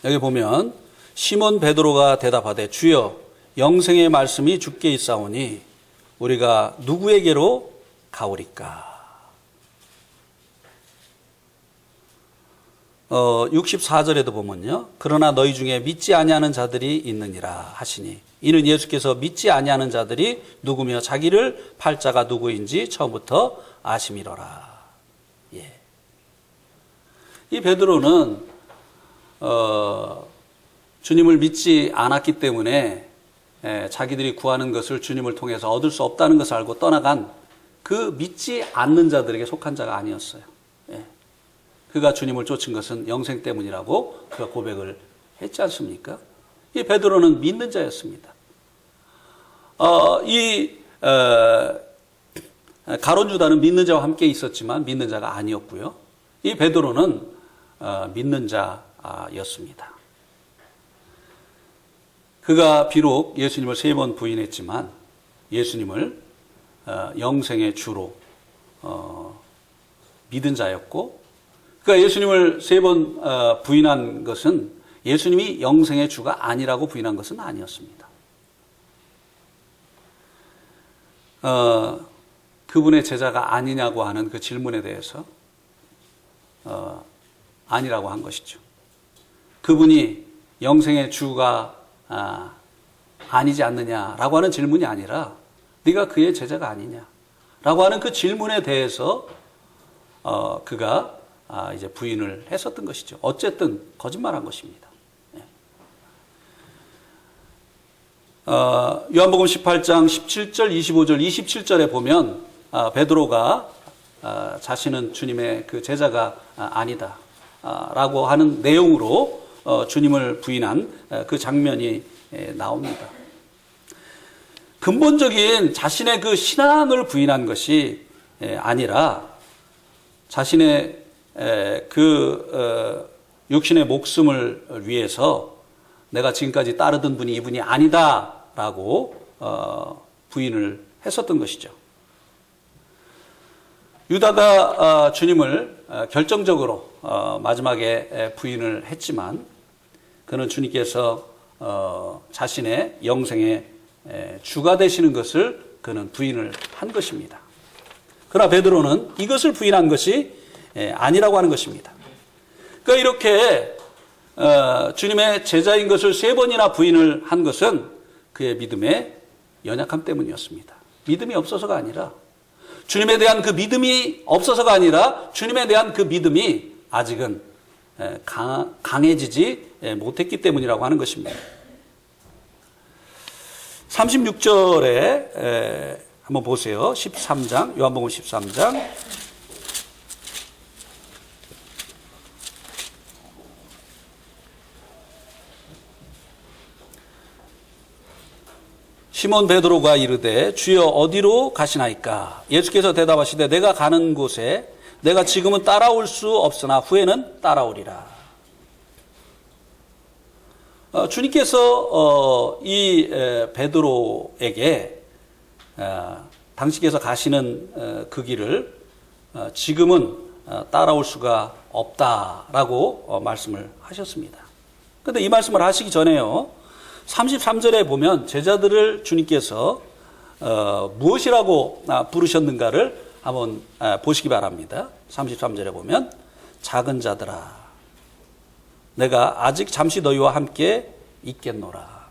Speaker 1: 여기 보면 시몬 베드로가 대답하되 주여 영생의 말씀이 주께 있사오니 우리가 누구에게로 가오리까? 64절에도 보면요. 그러나 너희 중에 믿지 아니하는 자들이 있느니라 하시니 이는 예수께서 믿지 아니하는 자들이 누구며 자기를 팔 자가 누구인지 처음부터 아심이로라. 예. 이 베드로는 주님을 믿지 않았기 때문에 자기들이 구하는 것을 주님을 통해서 얻을 수 없다는 것을 알고 떠나간 그 믿지 않는 자들에게 속한 자가 아니었어요. 예. 그가 주님을 쫓은 것은 영생 때문이라고 그가 고백을 했지 않습니까? 이 베드로는 믿는 자였습니다. 가룟 유다는 믿는 자와 함께 있었지만 믿는 자가 아니었고요. 이 베드로는 믿는 자였습니다. 그가 비록 예수님을 3번 부인했지만 예수님을 영생의 주로 믿은 자였고, 그가 예수님을 3번 부인한 것은 예수님이 영생의 주가 아니라고 부인한 것은 아니었습니다. 그분의 제자가 아니냐고 하는 그 질문에 대해서 아니라고 한 것이죠. 그분이 영생의 주가 아니지 않느냐라고 하는 질문이 아니라 네가 그의 제자가 아니냐라고 하는 그 질문에 대해서 그가 이제 부인을 했었던 것이죠. 어쨌든 거짓말한 것입니다. 요한복음 18장 17절, 25절, 27절에 보면 베드로가 자신은 주님의 그 제자가 아니다 라고 하는 내용으로 주님을 부인한 그 장면이 나옵니다. 근본적인 자신의 그 신앙을 부인한 것이 아니라 자신의 그 육신의 목숨을 위해서 내가 지금까지 따르던 분이 이분이 아니다라고 부인을 했었던 것이죠. 유다가 주님을 결정적으로 마지막에 부인을 했지만 그는 주님께서 자신의 영생의 주가 되시는 것을 그는 부인을 한 것입니다. 그러나 베드로는 이것을 부인한 것이 아니라고 하는 것입니다. 그러니까 이렇게 주님의 제자인 것을 3번이나 부인을 한 것은 그의 믿음의 연약함 때문이었습니다. 믿음이 없어서가 아니라 주님에 대한 그 믿음이 없어서가 아니라 주님에 대한 그 믿음이 아직은 강해지지 못했기 때문이라고 하는 것입니다. 36절에 한번 보세요. 13장, 요한복음 13장. 시몬 베드로가 이르되 주여 어디로 가시나이까? 예수께서 대답하시되 내가 가는 곳에 내가 지금은 따라올 수 없으나 후에는 따라오리라. 주님께서 이 베드로에게 당신께서 가시는 그 길을 지금은 따라올 수가 없다라고 말씀을 하셨습니다. 그런데 이 말씀을 하시기 전에요, 33절에 보면 제자들을 주님께서 무엇이라고 부르셨는가를 한번 보시기 바랍니다. 33절에 보면 작은 자들아 내가 아직 잠시 너희와 함께 있겠노라.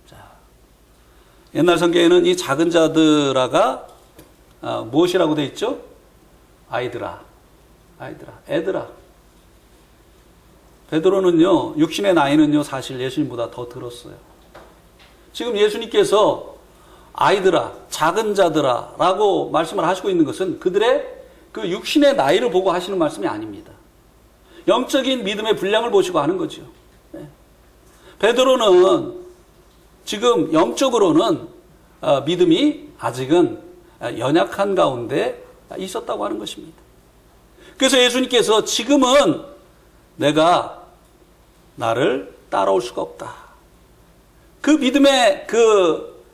Speaker 1: 자, 옛날 성경에는 이 작은 자들아가 무엇이라고 되어 있죠? 아이들아, 애들아. 베드로는요, 육신의 나이는요, 사실 예수님보다 더 들었어요. 지금 예수님께서 아이들아, 작은 자들아 라고 말씀을 하시고 있는 것은 그들의 그 육신의 나이를 보고 하시는 말씀이 아닙니다. 영적인 믿음의 분량을 보시고 하는 거죠. 베드로는 지금 영적으로는 믿음이 아직은 연약한 가운데 있었다고 하는 것입니다. 그래서 예수님께서 지금은 내가 나를 따라올 수가 없다. 그 믿음의 그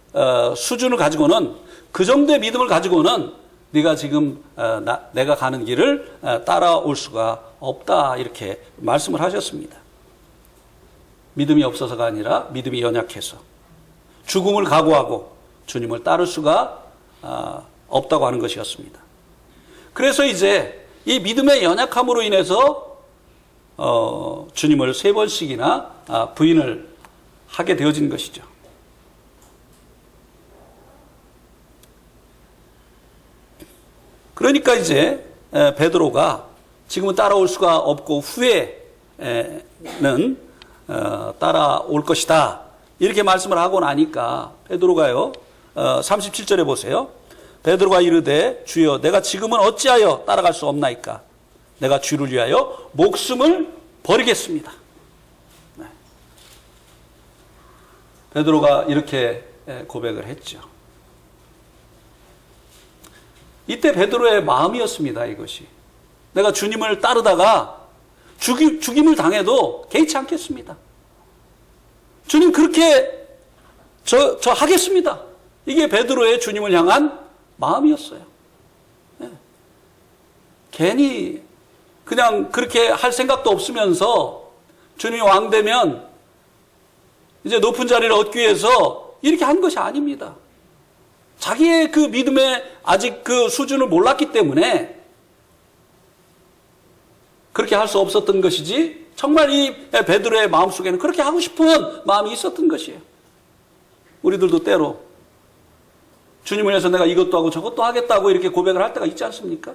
Speaker 1: 수준을 가지고는, 그 정도의 믿음을 가지고는 네가 지금 내가 가는 길을 따라올 수가 없다, 이렇게 말씀을 하셨습니다. 믿음이 없어서가 아니라 믿음이 연약해서 죽음을 각오하고 주님을 따를 수가 없다고 하는 것이었습니다. 그래서 이제 이 믿음의 연약함으로 인해서 주님을 3번씩이나 부인을 하게 되어진 것이죠. 그러니까 이제 베드로가 지금은 따라올 수가 없고 후에는 따라올 것이다. 이렇게 말씀을 하고 나니까 베드로가요. 37절에 보세요. 베드로가 이르되 주여 내가 지금은 어찌하여 따라갈 수 없나이까. 내가 주를 위하여 목숨을 버리겠습니다. 네. 베드로가 이렇게 고백을 했죠. 이때 베드로의 마음이었습니다. 이것이. 내가 주님을 따르다가 죽임을 당해도 개의치 않겠습니다. 주님 그렇게 저 하겠습니다. 이게 베드로의 주님을 향한 마음이었어요. 네. 괜히 그냥 그렇게 할 생각도 없으면서 주님이 왕 되면 이제 높은 자리를 얻기 위해서 이렇게 한 것이 아닙니다. 자기의 그 믿음의 아직 그 수준을 몰랐기 때문에 그렇게 할 수 없었던 것이지, 정말 이 베드로의 마음속에는 그렇게 하고 싶은 마음이 있었던 것이에요. 우리들도 때로 주님을 위해서 내가 이것도 하고 저것도 하겠다고 이렇게 고백을 할 때가 있지 않습니까?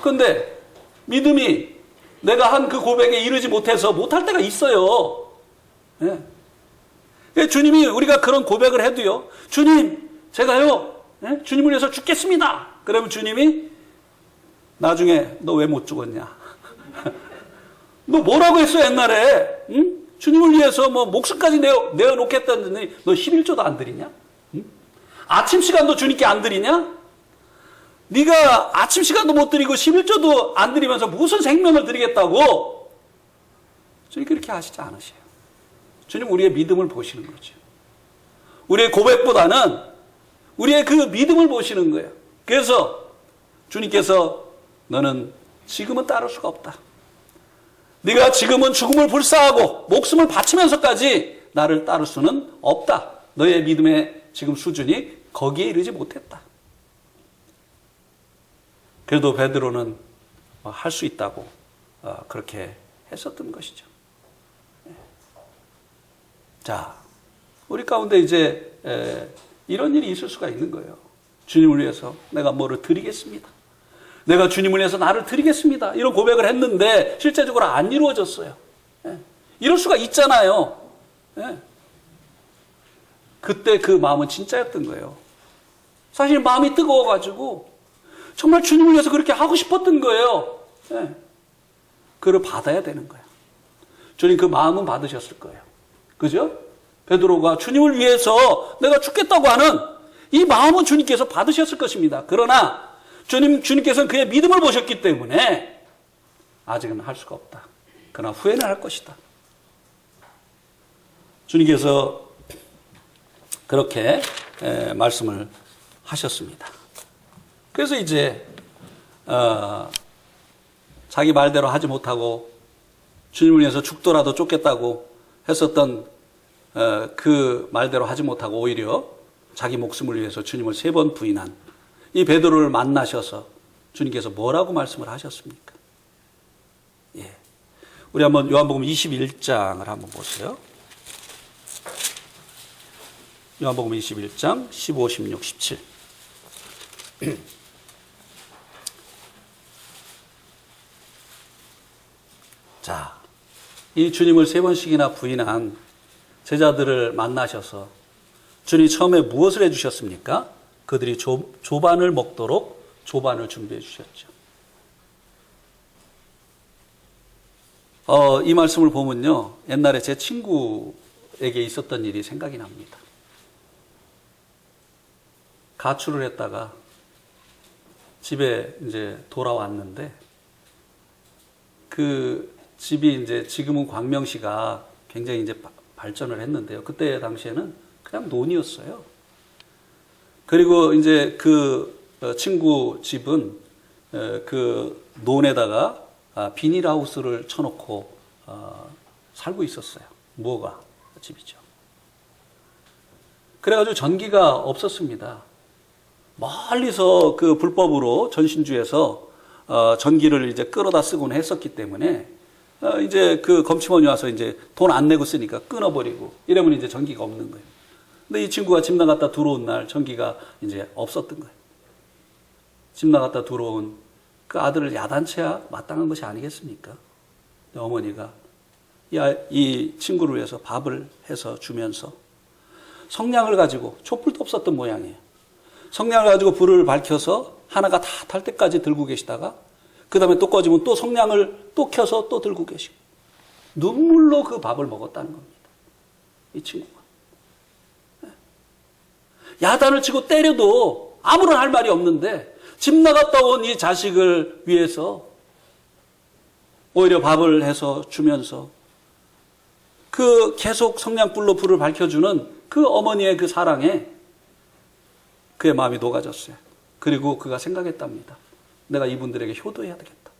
Speaker 1: 그런데 믿음이 내가 한 그 고백에 이르지 못해서 못할 때가 있어요. 네. 주님이 우리가 그런 고백을 해도요, 주님 제가요 주님을 위해서 죽겠습니다. 그러면 주님이 나중에 너 왜 못 죽었냐? 너 뭐라고 했어 옛날에? 응? 주님을 위해서 뭐 목숨까지 내어놓겠다는데 너 11조도 안 드리냐? 응? 아침 시간도 주님께 안 드리냐? 네가 아침 시간도 못 드리고 11조도 안 드리면서 무슨 생명을 드리겠다고? 주님 그렇게 하시지 않으세요. 주님 우리의 믿음을 보시는 거죠. 우리의 고백보다는 우리의 그 믿음을 보시는 거예요. 그래서 주님께서 너는 지금은 따를 수가 없다. 네가 지금은 죽음을 불사하고 목숨을 바치면서까지 나를 따를 수는 없다. 너의 믿음의 지금 수준이 거기에 이르지 못했다. 그래도 베드로는 할 수 있다고 그렇게 했었던 것이죠. 자, 우리 가운데 이제 이런 일이 있을 수가 있는 거예요. 주님을 위해서 내가 뭐를 드리겠습니다. 내가 주님을 위해서 나를 드리겠습니다. 이런 고백을 했는데 실제적으로 안 이루어졌어요. 이럴 수가 있잖아요. 그때 그 마음은 진짜였던 거예요. 사실 마음이 뜨거워가지고 정말 주님을 위해서 그렇게 하고 싶었던 거예요. 그걸 받아야 되는 거예요. 주님 그 마음은 받으셨을 거예요. 그죠? 베드로가 주님을 위해서 내가 죽겠다고 하는 이 마음은 주님께서 받으셨을 것입니다. 그러나 주님께서는 그의 믿음을 보셨기 때문에 아직은 할 수가 없다. 그러나 후회는 할 것이다. 주님께서 그렇게 말씀을 하셨습니다. 그래서 이제 자기 말대로 하지 못하고 주님을 위해서 죽더라도 쫓겠다고 했었던 그 말대로 하지 못하고 오히려 자기 목숨을 위해서 주님을 3번 부인한 이 베드로를 만나셔서 주님께서 뭐라고 말씀을 하셨습니까? 예. 우리 한번 요한복음 21장을 한번 보세요. 요한복음 21장 15, 16, 17. 자, 이 주님을 3번씩이나 부인한 제자들을 만나셔서 주님이 처음에 무엇을 해주셨습니까? 그들이 조반을 먹도록 조반을 준비해 주셨죠. 이 말씀을 보면요, 옛날에 제 친구에게 있었던 일이 생각이 납니다. 가출을 했다가 집에 이제 돌아왔는데 그 집이 이제 지금은 광명시가 굉장히 이제 발전을 했는데요. 그때 당시에는 그냥 논이었어요. 그리고 이제 그 친구 집은 그 논에다가 비닐하우스를 쳐놓고 살고 있었어요. 무허가 집이죠. 그래가지고 전기가 없었습니다. 멀리서 그 불법으로 전신주에서 전기를 이제 끌어다 쓰곤 했었기 때문에 이제 그 검침원이 와서 이제 돈 안 내고 쓰니까 끊어버리고 이러면 이제 전기가 없는 거예요. 근데 이 친구가 집 나갔다 들어온 날 전기가 이제 없었던 거예요. 집 나갔다 들어온 그 아들을 야단쳐야 마땅한 것이 아니겠습니까? 어머니가 이 친구를 위해서 밥을 해서 주면서 성냥을 가지고, 촛불도 없었던 모양이에요. 성냥을 가지고 불을 밝혀서 하나가 다 탈 때까지 들고 계시다가 그 다음에 또 꺼지면 또 성냥을 또 켜서 또 들고 계시고 눈물로 그 밥을 먹었다는 겁니다. 이 친구가. 야단을 치고 때려도 아무런 할 말이 없는데 집 나갔다 온 이 자식을 위해서 오히려 밥을 해서 주면서 그 계속 성냥불로 불을 밝혀주는 그 어머니의 그 사랑에 그의 마음이 녹아졌어요. 그리고 그가 생각했답니다. 내가 이분들에게 효도해야 되겠다.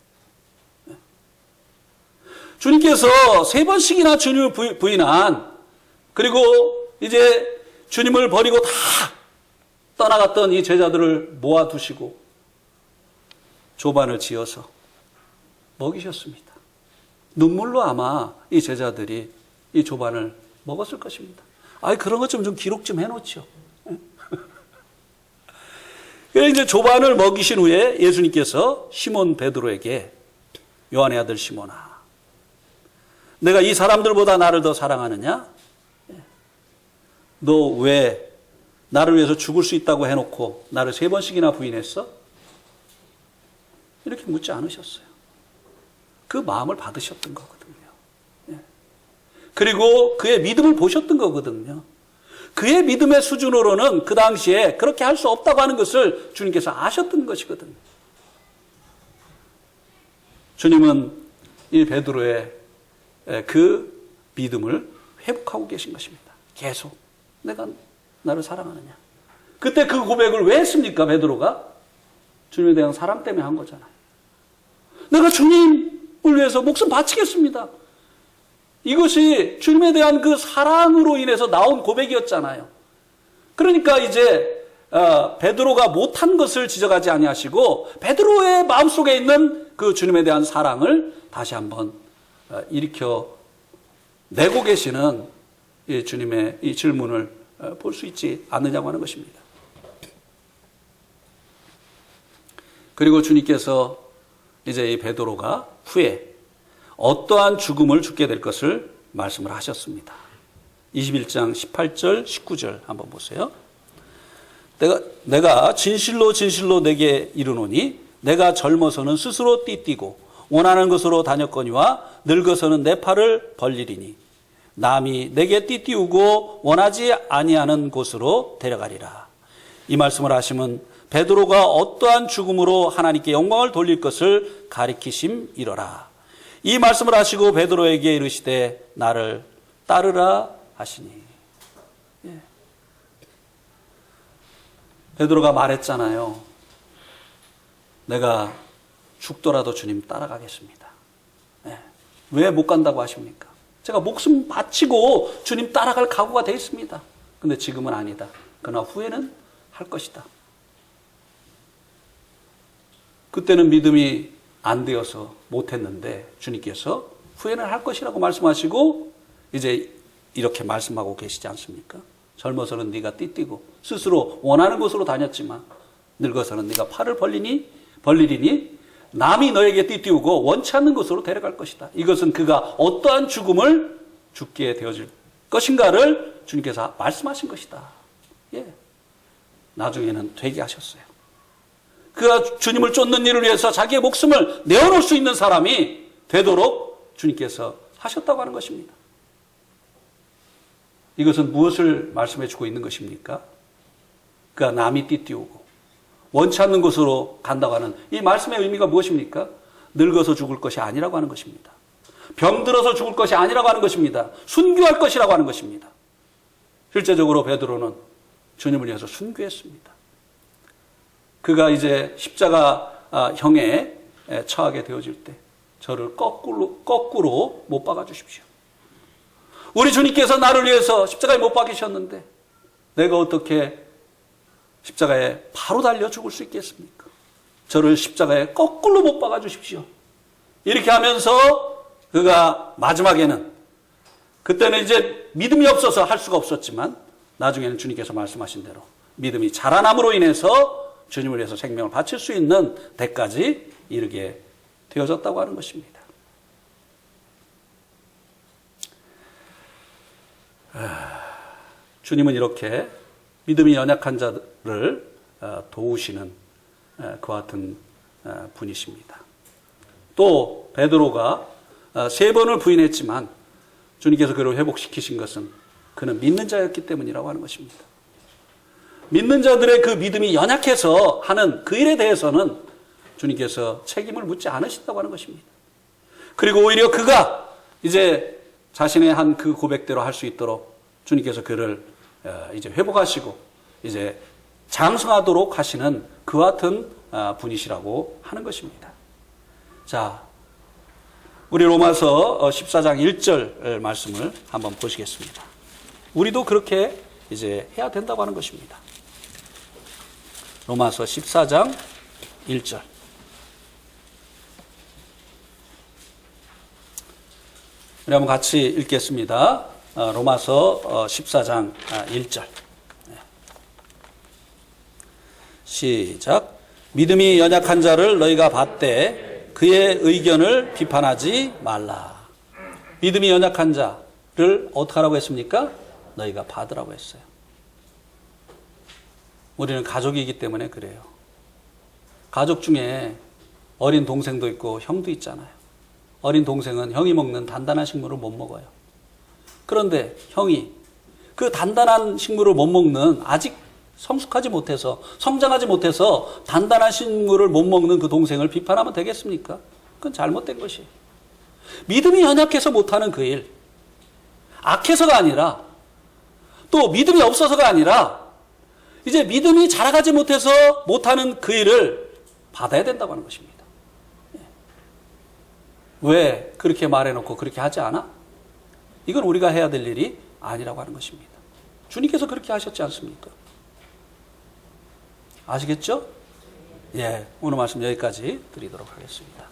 Speaker 1: 주님께서 3번씩이나 주님을 부인한, 그리고 이제 주님을 버리고 다 떠나갔던 이 제자들을 모아두시고 조반을 지어서 먹이셨습니다. 눈물로 아마 이 제자들이 이 조반을 먹었을 것입니다. 그런 것 좀 기록 좀 해놓죠. 그래서 이제 조반을 먹이신 후에 예수님께서 시몬 베드로에게, 요한의 아들 시몬아, 내가 이 사람들보다 나를 더 사랑하느냐? 너 왜 나를 위해서 죽을 수 있다고 해놓고 나를 3번씩이나 부인했어? 이렇게 묻지 않으셨어요. 그 마음을 받으셨던 거거든요. 그리고 그의 믿음을 보셨던 거거든요. 그의 믿음의 수준으로는 그 당시에 그렇게 할 수 없다고 하는 것을 주님께서 아셨던 것이거든요. 주님은 이 베드로의 그 믿음을 회복하고 계신 것입니다. 계속 내가 나를 사랑하느냐. 그때 그 고백을 왜 했습니까? 베드로가 주님에 대한 사랑 때문에 한 거잖아요. 내가 주님을 위해서 목숨 바치겠습니다. 이것이 주님에 대한 그 사랑으로 인해서 나온 고백이었잖아요. 그러니까 이제 베드로가 못한 것을 지적하지 아니하시고 베드로의 마음속에 있는 그 주님에 대한 사랑을 다시 한번 일으켜 내고 계시는 이 주님의 이 질문을 볼 수 있지 않느냐고 하는 것입니다. 그리고 주님께서 이제 이 베드로가 후에 어떠한 죽음을 죽게 될 것을 말씀을 하셨습니다. 21장 18절 19절 한번 보세요. 내가 진실로 진실로 내게 이르노니 내가 젊어서는 스스로 띠뛰고 원하는 것으로 다녔거니와 늙어서는 내 팔을 벌리리니 남이 내게 띠띠우고 원하지 아니하는 곳으로 데려가리라. 이 말씀을 하시면 베드로가 어떠한 죽음으로 하나님께 영광을 돌릴 것을 가리키심이로라. 이 말씀을 하시고 베드로에게 이르시되 나를 따르라 하시니. 베드로가 말했잖아요. 내가 죽더라도 주님 따라가겠습니다. 왜 못 간다고 하십니까? 제가 목숨 바치고 주님 따라갈 각오가 되어 있습니다. 근데 지금은 아니다. 그러나 후에는 할 것이다. 그때는 믿음이 안 되어서 못했는데 주님께서 후에는 할 것이라고 말씀하시고 이제 이렇게 말씀하고 계시지 않습니까? 젊어서는 네가 띠뛰고 스스로 원하는 곳으로 다녔지만 늙어서는 네가 팔을 벌리리니 남이 너에게 띠띠우고 원치 않는 곳으로 데려갈 것이다. 이것은 그가 어떠한 죽음을 죽게 되어질 것인가를 주님께서 말씀하신 것이다. 나중에는 되게 하셨어요. 그가 주님을 쫓는 일을 위해서 자기의 목숨을 내어놓을 수 있는 사람이 되도록 주님께서 하셨다고 하는 것입니다. 이것은 무엇을 말씀해 주고 있는 것입니까? 그가 남이 띠띠우고 원치 않는 곳으로 간다고 하는 이 말씀의 의미가 무엇입니까? 늙어서 죽을 것이 아니라고 하는 것입니다. 병들어서 죽을 것이 아니라고 하는 것입니다. 순교할 것이라고 하는 것입니다. 실제적으로 베드로는 주님을 위해서 순교했습니다. 그가 이제 십자가 형에 처하게 되어질 때 저를 거꾸로 못 박아 주십시오. 우리 주님께서 나를 위해서 십자가에 못 박이셨는데 내가 어떻게 십자가에 바로 달려 죽을 수 있겠습니까? 저를 십자가에 거꾸로 못 박아 주십시오. 이렇게 하면서 그가 마지막에는, 그때는 이제 믿음이 없어서 할 수가 없었지만 나중에는 주님께서 말씀하신 대로 믿음이 자라남으로 인해서 주님을 위해서 생명을 바칠 수 있는 데까지 이르게 되어졌다고 하는 것입니다. 주님은 이렇게 믿음이 연약한 자를 도우시는 그와 같은 분이십니다. 또 베드로가 3번을 부인했지만 주님께서 그를 회복시키신 것은 그는 믿는 자였기 때문이라고 하는 것입니다. 믿는 자들의 그 믿음이 연약해서 하는 그 일에 대해서는 주님께서 책임을 묻지 않으신다고 하는 것입니다. 그리고 오히려 그가 이제 자신의 한 그 고백대로 할 수 있도록 주님께서 그를 이제 회복하시고 이제 장성하도록 하시는 그와 같은 분이시라고 하는 것입니다. 자, 우리 로마서 14장 1절 말씀을 한번 보시겠습니다. 우리도 그렇게 이제 해야 된다고 하는 것입니다. 로마서 14장 1절. 우리 한번 같이 읽겠습니다. 로마서 14장 1절. 시작. 믿음이 연약한 자를 너희가 받되 그의 의견을 비판하지 말라. 믿음이 연약한 자를 어떻게 하라고 했습니까? 너희가 받으라고 했어요. 우리는 가족이기 때문에 그래요. 가족 중에 어린 동생도 있고 형도 있잖아요. 어린 동생은 형이 먹는 단단한 식물을 못 먹어요. 그런데 형이 그 단단한 식물을 못 먹는, 아직 성숙하지 못해서, 성장하지 못해서 단단한 식물을 못 먹는 그 동생을 비판하면 되겠습니까? 그건 잘못된 것이에요. 믿음이 연약해서 못하는 그 일, 악해서가 아니라, 또 믿음이 없어서가 아니라 이제 믿음이 자라가지 못해서 못하는 그 일을 받아야 된다고 하는 것입니다. 왜 그렇게 말해놓고 그렇게 하지 않아? 이건 우리가 해야 될 일이 아니라고 하는 것입니다. 주님께서 그렇게 하셨지 않습니까? 아시겠죠? 예, 오늘 말씀 여기까지 드리도록 하겠습니다.